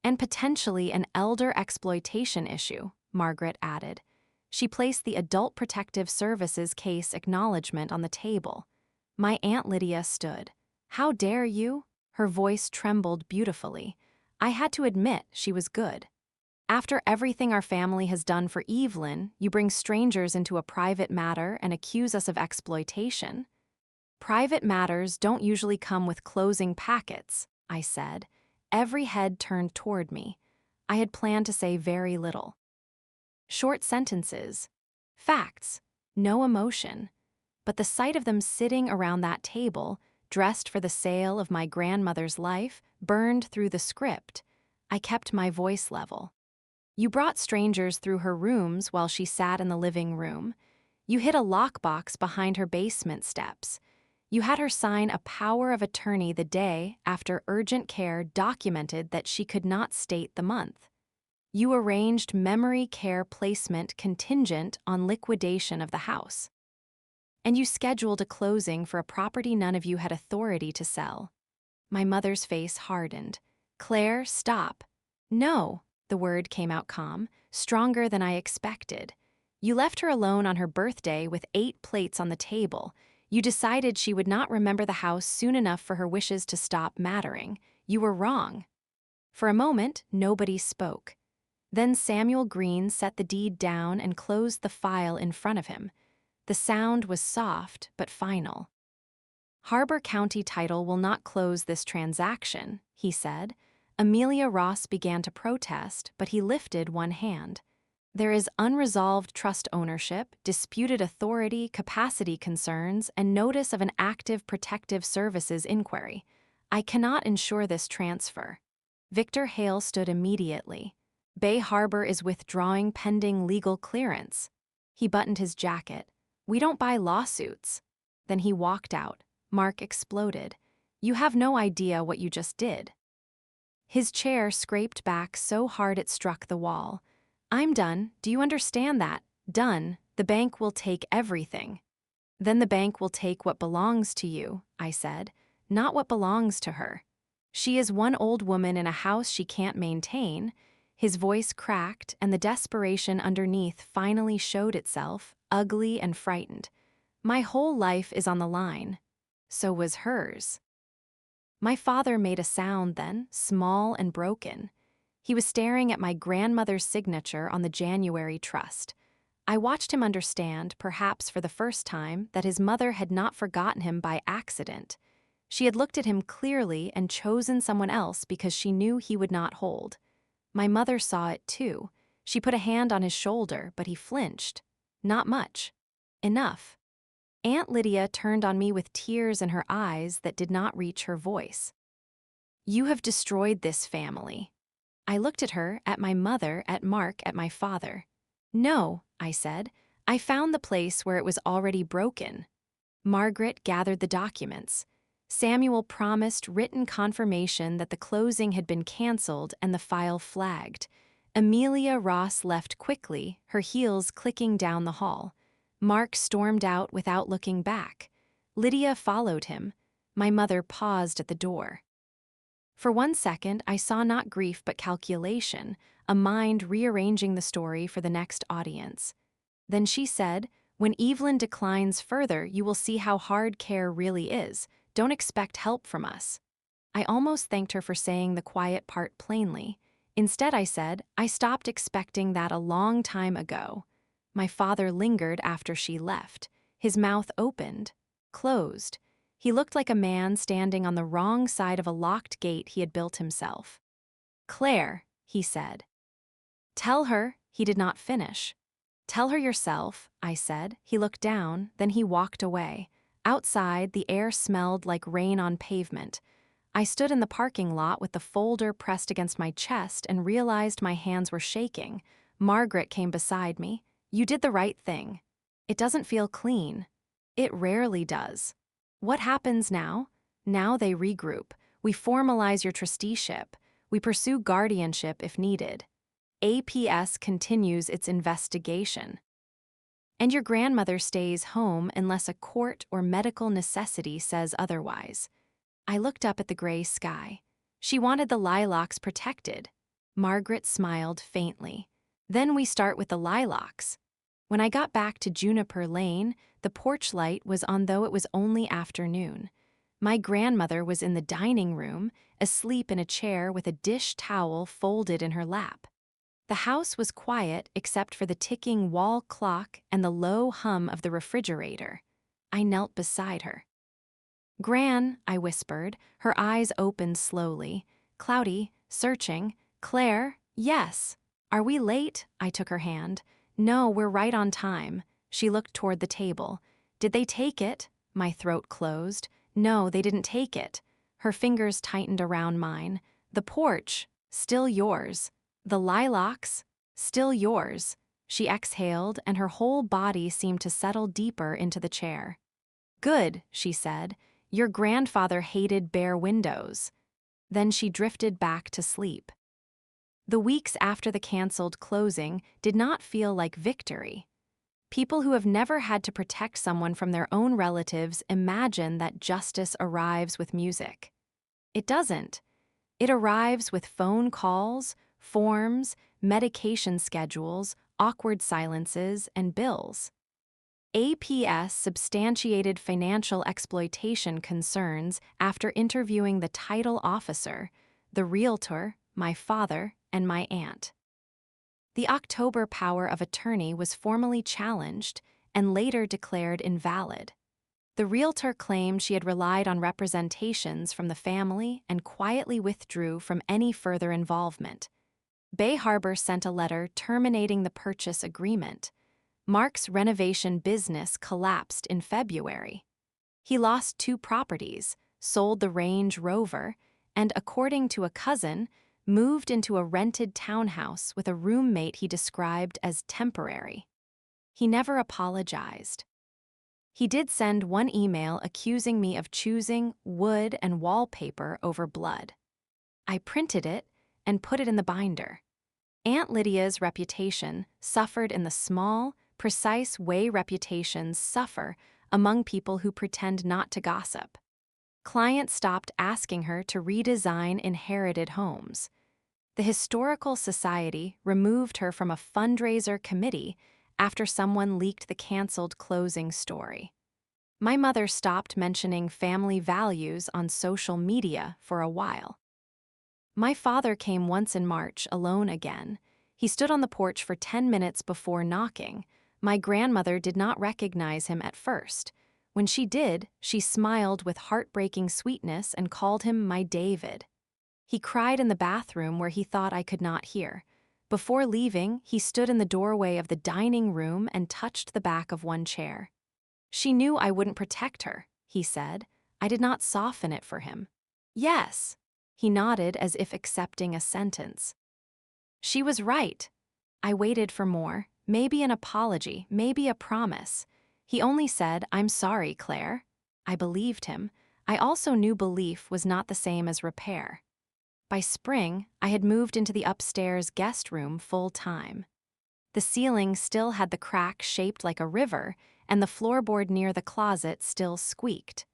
And potentially an elder exploitation issue, Margaret added. She placed the Adult Protective Services case acknowledgement on the table. My Aunt Lydia stood. How dare you? Her voice trembled beautifully. I had to admit she was good. After everything our family has done for Evelyn, you bring strangers into a private matter and accuse us of exploitation. Private matters don't usually come with closing packets, I said. Every head turned toward me. I had planned to say very little. Short sentences. Facts. No emotion. But the sight of them sitting around that table, dressed for the sale of my grandmother's life, burned through the script. I kept my voice level. You brought strangers through her rooms while she sat in the living room. You hid a lockbox behind her basement steps. You had her sign a power of attorney the day after urgent care documented that she could not state the month. You arranged memory care placement contingent on liquidation of the house. And you scheduled a closing for a property none of you had authority to sell. My mother's face hardened. Claire, stop. No. The word came out calm, stronger than I expected. You left her alone on her birthday with 8 plates on the table. You decided she would not remember the house soon enough for her wishes to stop mattering. You were wrong. For a moment, nobody spoke. Then Samuel Green set the deed down and closed the file in front of him. The sound was soft but final. "Harbor County Title will not close this transaction," he said. Amelia Ross began to protest, but he lifted one hand. "There is unresolved trust ownership, disputed authority, capacity concerns, and notice of an active protective services inquiry. I cannot ensure this transfer." Victor Hale stood immediately. "Bay Harbor is withdrawing pending legal clearance." He buttoned his jacket. "We don't buy lawsuits." Then he walked out. Mark exploded. "You have no idea what you just did." His chair scraped back so hard it struck the wall. "I'm done. Do you understand that? Done. The bank will take everything." "Then the bank will take what belongs to you," I said, "not what belongs to her. She is one old woman in a house she can't maintain." His voice cracked, and the desperation underneath finally showed itself, ugly and frightened. "My whole life is on the line. So was hers." My father made a sound then, small and broken. He was staring at my grandmother's signature on the January trust. I watched him understand, perhaps for the first time, that his mother had not forgotten him by accident. She had looked at him clearly and chosen someone else because she knew he would not hold. My mother saw it too. She put a hand on his shoulder, but he flinched. Not much. Enough. Aunt Lydia turned on me with tears in her eyes that did not reach her voice. "You have destroyed this family." I looked at her, at my mother, at Mark, at my father. "No," I said. "I found the place where it was already broken." Margaret gathered the documents. Samuel promised written confirmation that the closing had been canceled and the file flagged. Amelia Ross left quickly, her heels clicking down the hall. Mark stormed out without looking back. Lydia followed him. My mother paused at the door. For 1 second, I saw not grief but calculation, a mind rearranging the story for the next audience. Then she said, "When Evelyn declines further, you will see how hard care really is. Don't expect help from us." I almost thanked her for saying the quiet part plainly. Instead, I said, "I stopped expecting that a long time ago." My father lingered after she left. His mouth opened, closed. He looked like a man standing on the wrong side of a locked gate he had built himself. "Claire," he said. "Tell her," he did not finish. "Tell her yourself," I said. He looked down, then he walked away. Outside, the air smelled like rain on pavement. I stood in the parking lot with the folder pressed against my chest and realized my hands were shaking. Margaret came beside me. "You did the right thing. It doesn't feel clean." "It rarely does." "What happens now?" "Now they regroup. We formalize your trusteeship. We pursue guardianship if needed. APS continues its investigation. And your grandmother stays home unless a court or medical necessity says otherwise." I looked up at the gray sky. "She wanted the lilacs protected." Margaret smiled faintly. "Then we start with the lilacs." When I got back to Juniper Lane, the porch light was on though it was only afternoon. My grandmother was in the dining room, asleep in a chair with a dish towel folded in her lap. The house was quiet except for the ticking wall clock and the low hum of the refrigerator. I knelt beside her. "Gran," I whispered, her eyes opened slowly. Cloudy, searching. "Claire, yes." "Are we late?" I took her hand. "No, we're right on time." She looked toward the table. "Did they take it?" My throat closed. "No, they didn't take it." Her fingers tightened around mine. "The porch, still yours. The lilacs, still yours." She exhaled, and her whole body seemed to settle deeper into the chair. "Good," she said. "Your grandfather hated bare windows." Then she drifted back to sleep. The weeks after the canceled closing did not feel like victory. People who have never had to protect someone from their own relatives imagine that justice arrives with music. It doesn't. It arrives with phone calls, forms, medication schedules, awkward silences, and bills. APS substantiated financial exploitation concerns after interviewing the title officer, the realtor, my father, and my aunt. The October power of attorney was formally challenged and later declared invalid. The realtor claimed she had relied on representations from the family and quietly withdrew from any further involvement. Bay Harbor sent a letter terminating the purchase agreement. Mark's renovation business collapsed in February. He lost 2 properties, sold the Range Rover, and, according to a cousin, moved into a rented townhouse with a roommate he described as temporary. He never apologized. He did send one email accusing me of choosing wood and wallpaper over blood. I printed it and put it in the binder. Aunt Lydia's reputation suffered in the small, precise way reputations suffer among people who pretend not to gossip. Clients stopped asking her to redesign inherited homes. The Historical Society removed her from a fundraiser committee after someone leaked the canceled closing story. My mother stopped mentioning family values on social media for a while. My father came once in March alone again. He stood on the porch for 10 minutes before knocking. My grandmother did not recognize him at first. When she did, she smiled with heartbreaking sweetness and called him my David. He cried in the bathroom where he thought I could not hear. Before leaving, he stood in the doorway of the dining room and touched the back of one chair. She knew I wouldn't protect her, he said. I did not soften it for him. Yes, he nodded as if accepting a sentence. She was right. I waited for more, maybe an apology, maybe a promise. He only said, "I'm sorry, Claire." I believed him. I also knew belief was not the same as repair. By spring, I had moved into the upstairs guest room full-time. The ceiling still had the crack shaped like a river, and the floorboard near the closet still squeaked.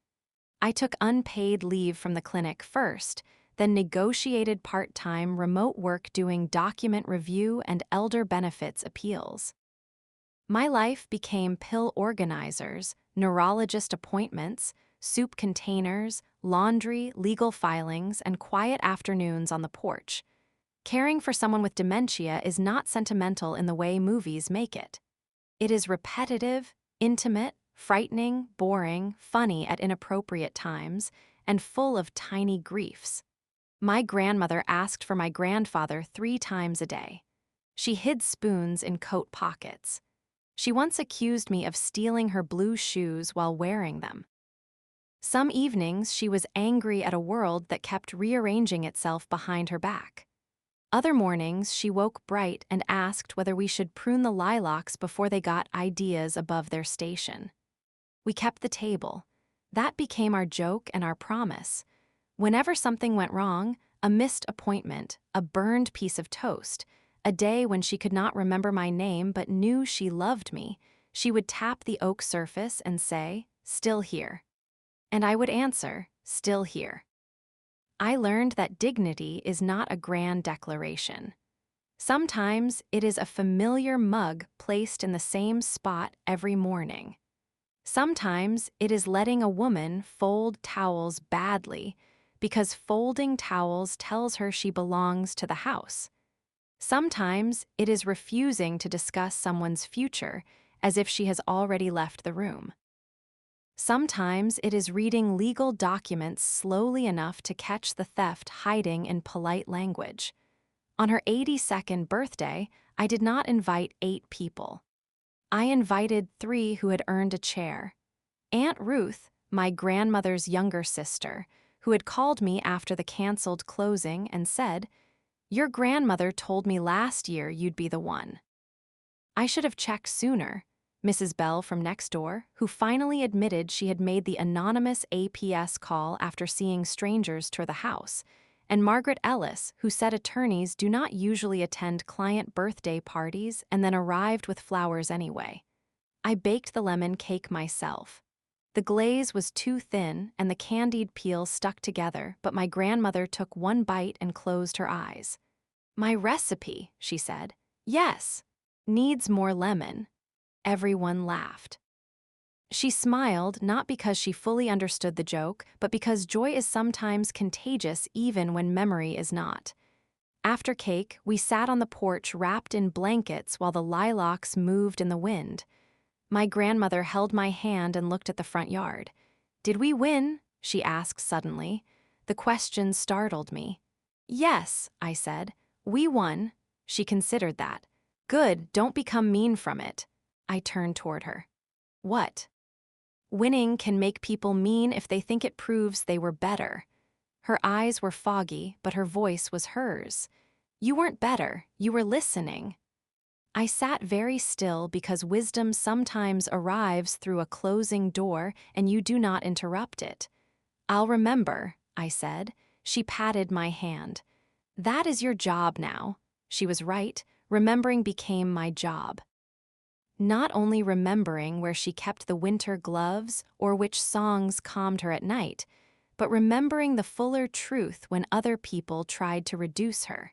I took unpaid leave from the clinic first, then negotiated part-time remote work doing document review and elder benefits appeals. My life became pill organizers, neurologist appointments, soup containers, laundry, legal filings, and quiet afternoons on the porch. Caring for someone with dementia is not sentimental in the way movies make it. It is repetitive, intimate, frightening, boring, funny at inappropriate times, and full of tiny griefs. My grandmother asked for my grandfather 3 times a day. She hid spoons in coat pockets. She once accused me of stealing her blue shoes while wearing them. Some evenings she was angry at a world that kept rearranging itself behind her back. Other mornings she woke bright and asked whether we should prune the lilacs before they got ideas above their station. We kept the table. That became our joke and our promise. Whenever something went wrong, a missed appointment, a burned piece of toast, a day when she could not remember my name but knew she loved me, she would tap the oak surface and say, "Still here." And I would answer, "Still here." I learned that dignity is not a grand declaration. Sometimes it is a familiar mug placed in the same spot every morning. Sometimes it is letting a woman fold towels badly because folding towels tells her she belongs to the house. Sometimes it is refusing to discuss someone's future as if she has already left the room. Sometimes it is reading legal documents slowly enough to catch the theft hiding in polite language. On her 82nd birthday, I did not invite 8 people. I invited 3 who had earned a chair. Aunt Ruth, my grandmother's younger sister, who had called me after the canceled closing and said, "Your grandmother told me last year you'd be the one." I should have checked sooner. Mrs. Bell from next door, who finally admitted she had made the anonymous APS call after seeing strangers tour the house, and Margaret Ellis, who said attorneys do not usually attend client birthday parties and then arrived with flowers anyway. I baked the lemon cake myself. The glaze was too thin and the candied peel stuck together, but my grandmother took one bite and closed her eyes. "My recipe," she said. "Yes." Needs more lemon. Everyone laughed. She smiled not because she fully understood the joke, but because joy is sometimes contagious even when memory is not. After cake, we sat on the porch wrapped in blankets while the lilacs moved in the wind. My grandmother held my hand and looked at the front yard. "Did we win?" she asked suddenly. The question startled me. "Yes," I said. "We won." She considered that. "Good, don't become mean from it." I turned toward her. "What?" "Winning can make people mean if they think it proves they were better." Her eyes were foggy, but her voice was hers. "You weren't better, you were listening." I sat very still because wisdom sometimes arrives through a closing door and you do not interrupt it. "I'll remember," I said. She patted my hand. "That is your job now." She was right. Remembering became my job. Not only remembering where she kept the winter gloves or which songs calmed her at night, but remembering the fuller truth when other people tried to reduce her.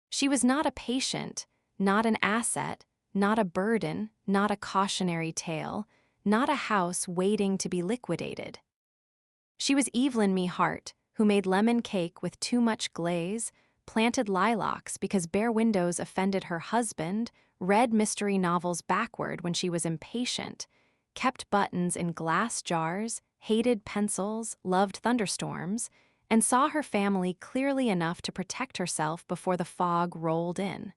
She was not a patient, not an asset, not a burden, not a cautionary tale, not a house waiting to be liquidated. She was Evelyn Me Hart, who made lemon cake with too much glaze, planted lilacs because bare windows offended her husband, read mystery novels backward when she was impatient, kept buttons in glass jars, hated pencils, loved thunderstorms, and saw her family clearly enough to protect herself before the fog rolled in.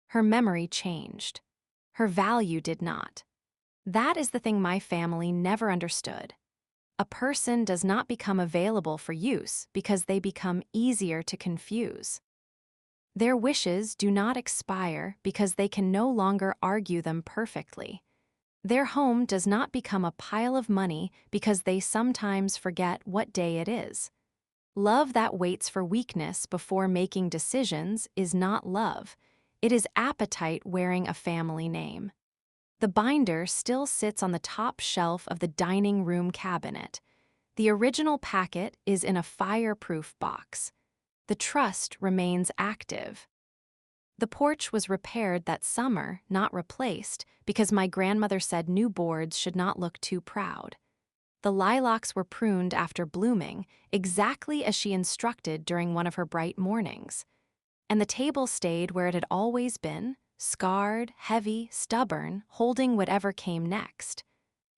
Her memory changed. Her value did not. That is the thing my family never understood. A person does not become available for use because they become easier to confuse. Their wishes do not expire because they can no longer argue them perfectly. Their home does not become a pile of money because they sometimes forget what day it is. Love that waits for weakness before making decisions is not love. It is appetite wearing a family name. The binder still sits on the top shelf of the dining room cabinet. The original packet is in a fireproof box. The trust remains active. The porch was repaired that summer, not replaced, because my grandmother said new boards should not look too proud. The lilacs were pruned after blooming, exactly as she instructed during one of her bright mornings. And the table stayed where it had always been, scarred, heavy, stubborn, holding whatever came next.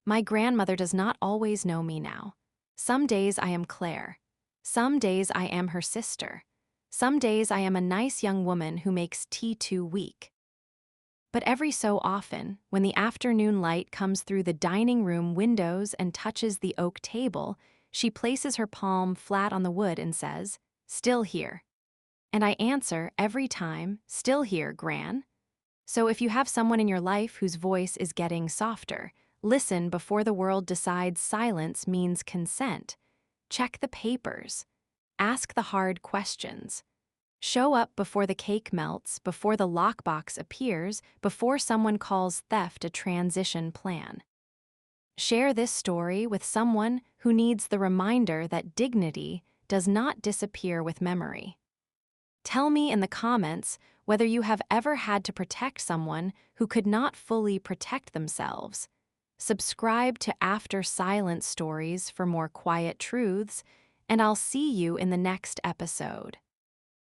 My grandmother does not always know me now. Some days I am Claire. Some days I am her sister. Some days I am a nice young woman who makes tea too weak. But every so often, when the afternoon light comes through the dining room windows and touches the oak table, she places her palm flat on the wood and says, "Still here." And I answer every time, "Still here, Gran." So if you have someone in your life whose voice is getting softer, listen before the world decides silence means consent. Check the papers. Ask the hard questions. Show up before the cake melts, before the lockbox appears, before someone calls theft a transition plan. Share this story with someone who needs the reminder that dignity does not disappear with memory. Tell me in the comments whether you have ever had to protect someone who could not fully protect themselves. Subscribe to After Silence Stories for more quiet truths, and I'll see you in the next episode.